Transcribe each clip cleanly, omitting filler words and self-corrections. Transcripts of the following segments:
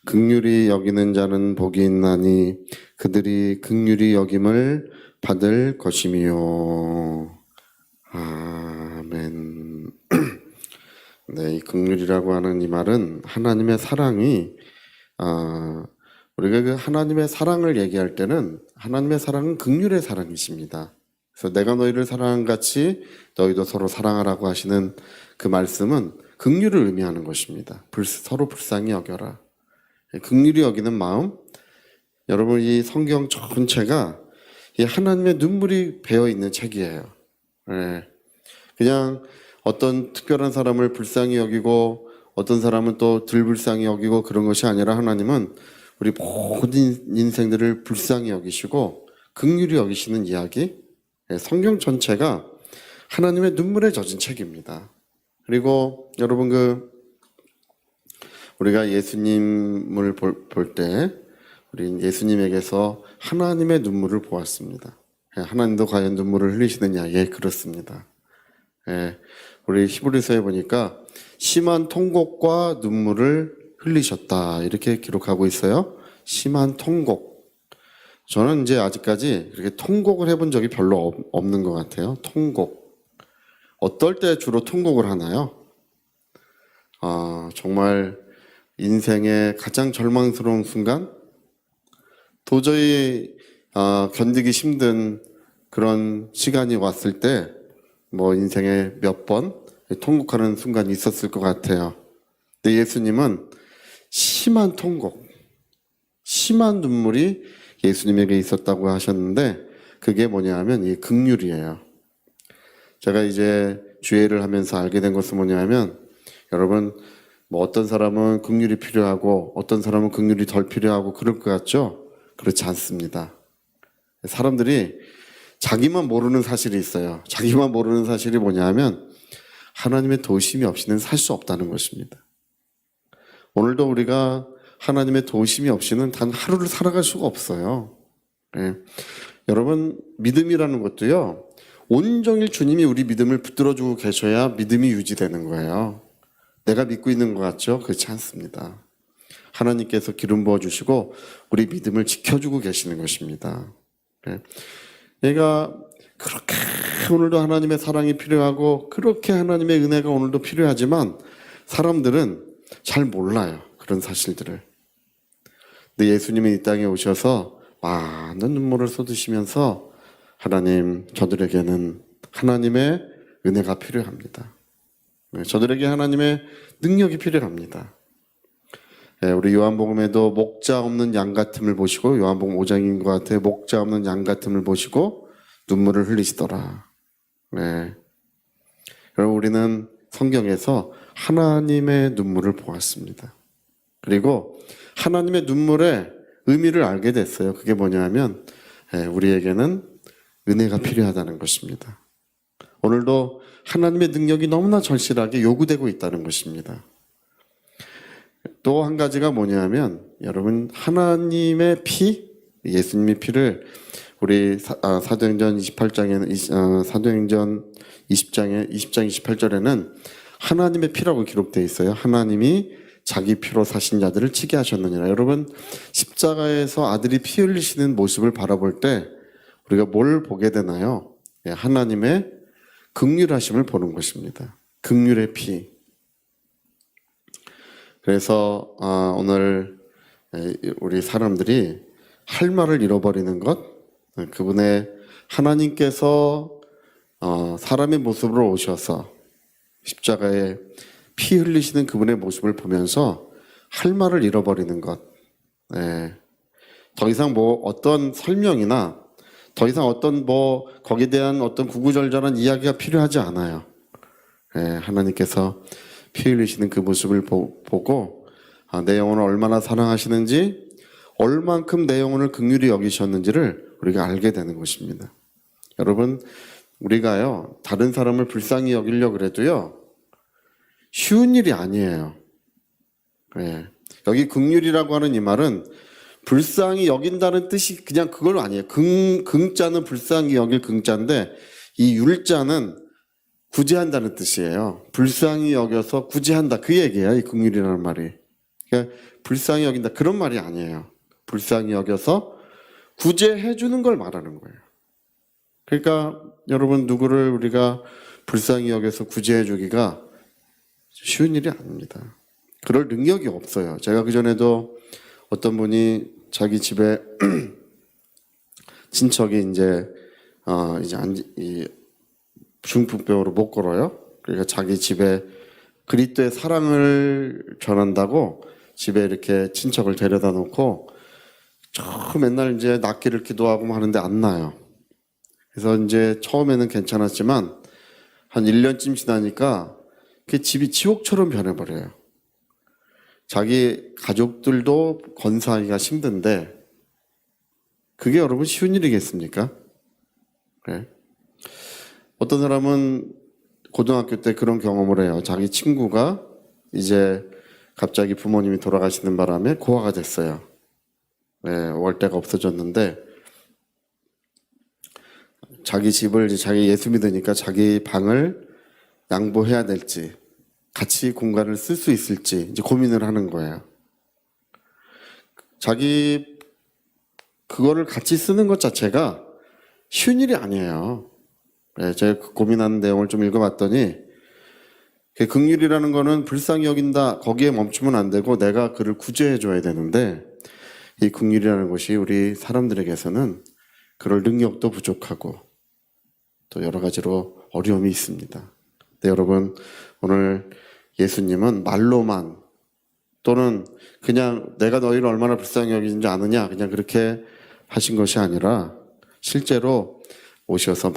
긍휼히 여기는 자는 복이 있나니 그들이 긍휼히 여김을 받을 것이미요. 아멘. 네, 이 긍휼이라고 하는 이 말은 하나님의 사랑이 우리가 그 하나님의 사랑을 얘기할 때는 하나님의 사랑은 긍휼의 사랑이십니다. 그래서 내가 너희를 사랑한 같이 너희도 서로 사랑하라고 하시는 그 말씀은 긍휼을 의미하는 것입니다. 서로 불쌍히 여겨라. 긍휼히 여기는 마음, 여러분 이 성경 전체가 이 하나님의 눈물이 배어 있는 책이에요. 네. 그냥 어떤 특별한 사람을 불쌍히 여기고 어떤 사람은 또 덜 불쌍히 여기고 그런 것이 아니라 하나님은 우리 모든 인생들을 불쌍히 여기시고 긍휼히 여기시는 이야기, 성경 전체가 하나님의 눈물에 젖은 책입니다. 그리고 여러분 우리가 예수님을 볼 때 우리 예수님에게서 하나님의 눈물을 보았습니다. 하나님도 과연 눈물을 흘리시느냐? 예, 그렇습니다. 예, 우리 히브리서에 보니까 심한 통곡과 눈물을 흘리셨다 이렇게 기록하고 있어요. 심한 통곡. 저는 이제 아직까지 그렇게 통곡을 해본 적이 별로 없는 것 같아요. 통곡. 어떨 때 주로 통곡을 하나요? 정말 인생의 가장 절망스러운 순간, 도저히 견디기 힘든 그런 시간이 왔을 때 뭐 인생에 몇 번 통곡하는 순간이 있었을 것 같아요. 근데 예수님은 심한 통곡, 심한 눈물이 예수님에게 있었다고 하셨는데 그게 뭐냐면 이 긍휼이에요. 제가 이제 주예를 하면서 알게 된 것은 뭐냐면 여러분 뭐 어떤 사람은 긍휼이 필요하고 어떤 사람은 긍휼이 덜 필요하고 그럴 것 같죠? 그렇지 않습니다. 사람들이 자기만 모르는 사실이 있어요. 자기만 모르는 사실이 뭐냐면 하나님의 도우심이 없이는 살 수 없다는 것입니다. 오늘도 우리가 하나님의 도우심이 없이는 단 하루를 살아갈 수가 없어요. 네. 여러분 믿음이라는 것도요. 온종일 주님이 우리 믿음을 붙들어주고 계셔야 믿음이 유지되는 거예요. 내가 믿고 있는 것 같죠? 그렇지 않습니다. 하나님께서 기름 부어주시고 우리 믿음을 지켜주고 계시는 것입니다. 네. 내가 그렇게 오늘도 하나님의 사랑이 필요하고 그렇게 하나님의 은혜가 오늘도 필요하지만 사람들은 잘 몰라요. 그런 사실들을. 근데 예수님이 이 땅에 오셔서 많은 눈물을 쏟으시면서 하나님, 저들에게는 하나님의 은혜가 필요합니다. 저들에게 하나님의 능력이 필요합니다. 우리 요한복음에도 목자 없는 양 같음을 보시고 요한복음 5장인 것 같아요. 목자 없는 양 같음을 보시고 눈물을 흘리시더라. 네. 여러분 우리는 성경에서 하나님의 눈물을 보았습니다. 그리고 하나님의 눈물의 의미를 알게 됐어요. 그게 뭐냐면 우리에게는 은혜가 필요하다는 것입니다. 오늘도 하나님의 능력이 너무나 절실하게 요구되고 있다는 것입니다. 또 한 가지가 뭐냐면 여러분 하나님의 피, 예수님의 피를 우리 사도행전 28장에는 사도행전 20장 28절에는 하나님의 피라고 기록되어 있어요. 하나님이 자기 피로 사신 자들을 치게 하셨느니라. 여러분 십자가에서 아들이 피 흘리시는 모습을 바라볼 때 우리가 뭘 보게 되나요? 하나님의 긍휼하심을 보는 것입니다. 긍휼의 피. 그래서 오늘 우리 사람들이 할 말을 잃어버리는 것, 그분의 하나님께서 사람의 모습으로 오셔서 십자가에 피 흘리시는 그분의 모습을 보면서 할 말을 잃어버리는 것. 더 이상 뭐 어떤 설명이나 더 이상 어떤 거기에 대한 어떤 구구절절한 이야기가 필요하지 않아요. 하나님께서 피 흘리시는 그 모습을 보고 내 영혼을 얼마나 사랑하시는지 얼만큼 내 영혼을 긍휼히 여기셨는지를 우리가 알게 되는 것입니다. 여러분 우리가요 다른 사람을 불쌍히 여기려고 그래도요 쉬운 일이 아니에요. 여기 긍휼이라고 하는 이 말은 불쌍히 여긴다는 뜻이 그냥 그건 아니에요. 긍자는 불쌍히 여길 긍자인데 이 율자는 구제한다는 뜻이에요. 불쌍히 여겨서 구제한다 그 얘기예요. 이 긍휼이라는 말이. 그러니까 불쌍히 여긴다 그런 말이 아니에요. 불쌍히 여겨서 구제해 주는 걸 말하는 거예요. 그러니까 여러분 누구를 우리가 불쌍히 여겨서 구제해 주기가 쉬운 일이 아닙니다. 그럴 능력이 없어요. 제가 그전에도 어떤 분이 자기 집에 친척이 이제 이 중풍병으로 못 걸어요. 그러니까 자기 집에 그리스도의 사랑을 전한다고 집에 이렇게 친척을 데려다 놓고 맨날 이제 낫기를 기도하고 하는데 안 나요. 그래서 이제 처음에는 괜찮았지만 한 1년쯤 지나니까 그 집이 지옥처럼 변해버려요. 자기 가족들도 건사하기가 힘든데 그게 여러분 쉬운 일이겠습니까? 네. 어떤 사람은 고등학교 때 그런 경험을 해요. 자기 친구가 이제 갑자기 부모님이 돌아가시는 바람에 고아가 됐어요. 네, 월대가 없어졌는데 자기 집을 자기 예수 믿으니까 자기 방을 양보해야 될지 같이 공간을 쓸 수 있을지 이제 고민을 하는 거예요. 자기 그거를 같이 쓰는 것 자체가 쉬운 일이 아니에요. 네, 제가 고민하는 내용을 좀 읽어봤더니 긍휼이라는 거는 불쌍히 여긴다 거기에 멈추면 안 되고 내가 그를 구제해 줘야 되는데 이 긍휼이라는 것이 우리 사람들에게서는 그럴 능력도 부족하고 또 여러 가지로 어려움이 있습니다. 네, 여러분 오늘 예수님은 말로만 또는 그냥 내가 너희를 얼마나 불쌍히 여기는지 아느냐 그냥 그렇게 하신 것이 아니라 실제로 오셔서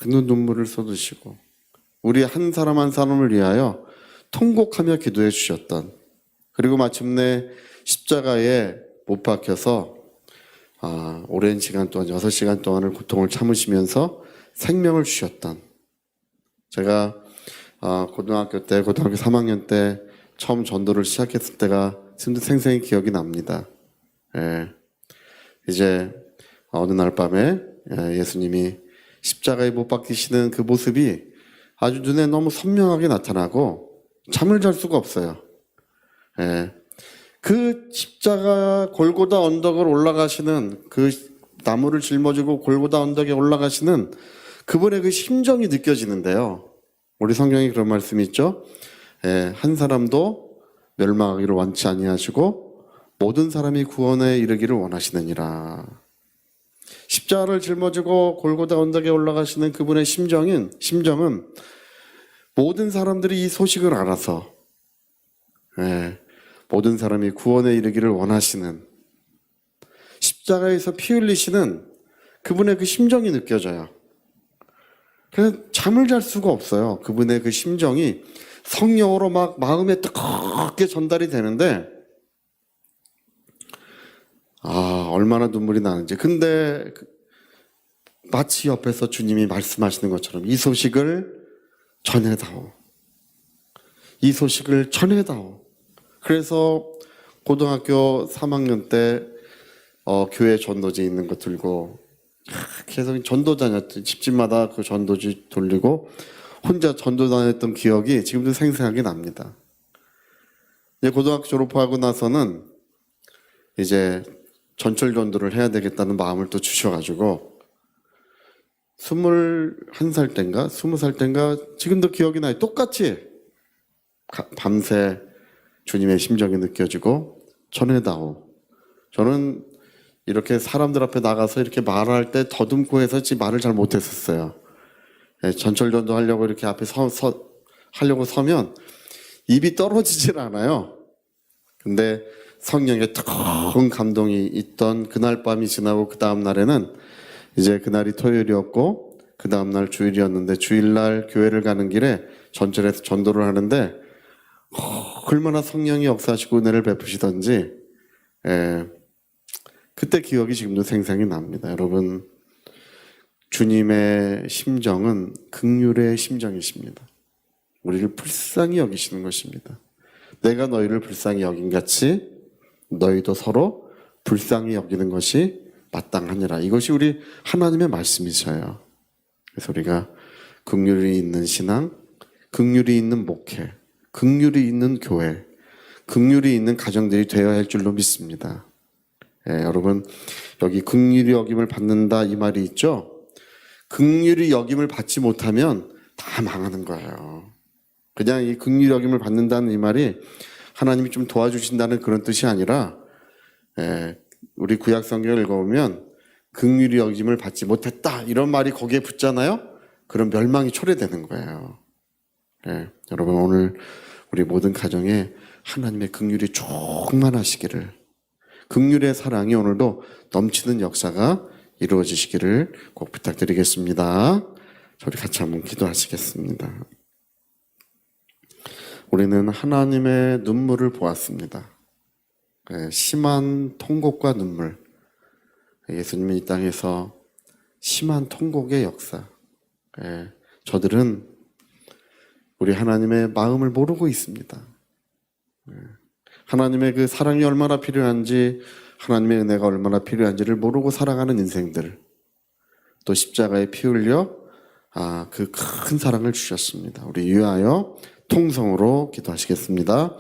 많은 눈물을 쏟으시고 우리 한 사람 한 사람을 위하여 통곡하며 기도해 주셨던 그리고 마침내 십자가에 못 박혀서 오랜 시간 동안 6시간 동안을 고통을 참으시면서 생명을 주셨던 제가 고등학교 3학년 때 처음 전도를 시작했을 때가 지금도 생생히 기억이 납니다. 예. 이제 어느 날 밤에 예수님이 십자가에 못 박히시는 그 모습이 아주 눈에 너무 선명하게 나타나고 잠을 잘 수가 없어요. 예. 그 십자가 골고다 언덕을 올라가시는 그 나무를 짊어지고 골고다 언덕에 올라가시는 그분의 그 심정이 느껴지는데요. 우리 성경에 그런 말씀이 있죠. 예, 한 사람도 멸망하기를 원치 아니하시고 모든 사람이 구원에 이르기를 원하시느니라. 십자가를 짊어지고 골고다 언덕에 올라가시는 그분의 심정은 모든 사람들이 이 소식을 알아서 모든 사람이 구원에 이르기를 원하시는 십자가에서 피 흘리시는 그분의 그 심정이 느껴져요. 그래서 잠을 잘 수가 없어요. 그분의 그 심정이 성령으로 막 마음에 뜨겁게 전달이 되는데 얼마나 눈물이 나는지. 근데 마치 옆에서 주님이 말씀하시는 것처럼 이 소식을 전해다오. 이 소식을 전해다오. 그래서 고등학교 3학년 때 교회 전도지 있는 거 들고 계속 전도 다녔던 집집마다 그 전도지 돌리고 혼자 전도 다녔던 기억이 지금도 생생하게 납니다. 이제 고등학교 졸업하고 나서는 이제 전철 전도를 해야 되겠다는 마음을 또 주셔가지고 21살 땐가 20살 땐가 지금도 기억이 나요. 똑같이 밤새 주님의 심정이 느껴지고 전해다오. 저는 이렇게 사람들 앞에 나가서 이렇게 말할 때 더듬고 해서 말을 잘 못했었어요. 전철전도 하려고 이렇게 앞에 하려고 서면 입이 떨어지질 않아요. 근데 성령의 뜨거운 감동이 있던 그날 밤이 지나고 그 다음 날에는 이제 그날이 토요일이었고 그 다음 날 주일이었는데 주일날 교회를 가는 길에 전철에서 전도를 하는데 얼마나 성령이 역사하시고 은혜를 베푸시던지 그때 기억이 지금도 생생히 납니다. 여러분 주님의 심정은 긍휼의 심정이십니다. 우리를 불쌍히 여기시는 것입니다. 내가 너희를 불쌍히 여긴 같이 너희도 서로 불쌍히 여기는 것이 마땅하니라. 이것이 우리 하나님의 말씀이셔요. 그래서 우리가 긍휼이 있는 신앙, 긍휼이 있는 목회, 긍휼이 있는 교회, 긍휼이 있는 가정들이 되어야 할 줄로 믿습니다. 여러분, 여기 긍휼히 여김을 받는다 이 말이 있죠? 긍휼히 여김을 받지 못하면 다 망하는 거예요. 그냥 이 긍휼히 여김을 받는다는 이 말이 하나님이 좀 도와주신다는 그런 뜻이 아니라, 우리 구약 성경을 읽어보면 긍휼히 여김을 받지 못했다 이런 말이 거기에 붙잖아요. 그런 멸망이 초래되는 거예요. 여러분, 오늘 우리 모든 가정에 하나님의 긍휼이 충만하시기를, 긍휼의 사랑이 오늘도 넘치는 역사가 이루어지시기를 꼭 부탁드리겠습니다. 저희 같이 한번 기도하시겠습니다. 우리는 하나님의 눈물을 보았습니다. 심한 통곡과 눈물, 예수님이 이 땅에서 심한 통곡의 역사. 저들은 우리 하나님의 마음을 모르고 있습니다. 하나님의 그 사랑이 얼마나 필요한지, 하나님의 은혜가 얼마나 필요한지를 모르고 살아가는 인생들, 또 십자가에 피 흘려 그 큰 사랑을 주셨습니다. 우리 위하여 통성으로 기도하시겠습니다.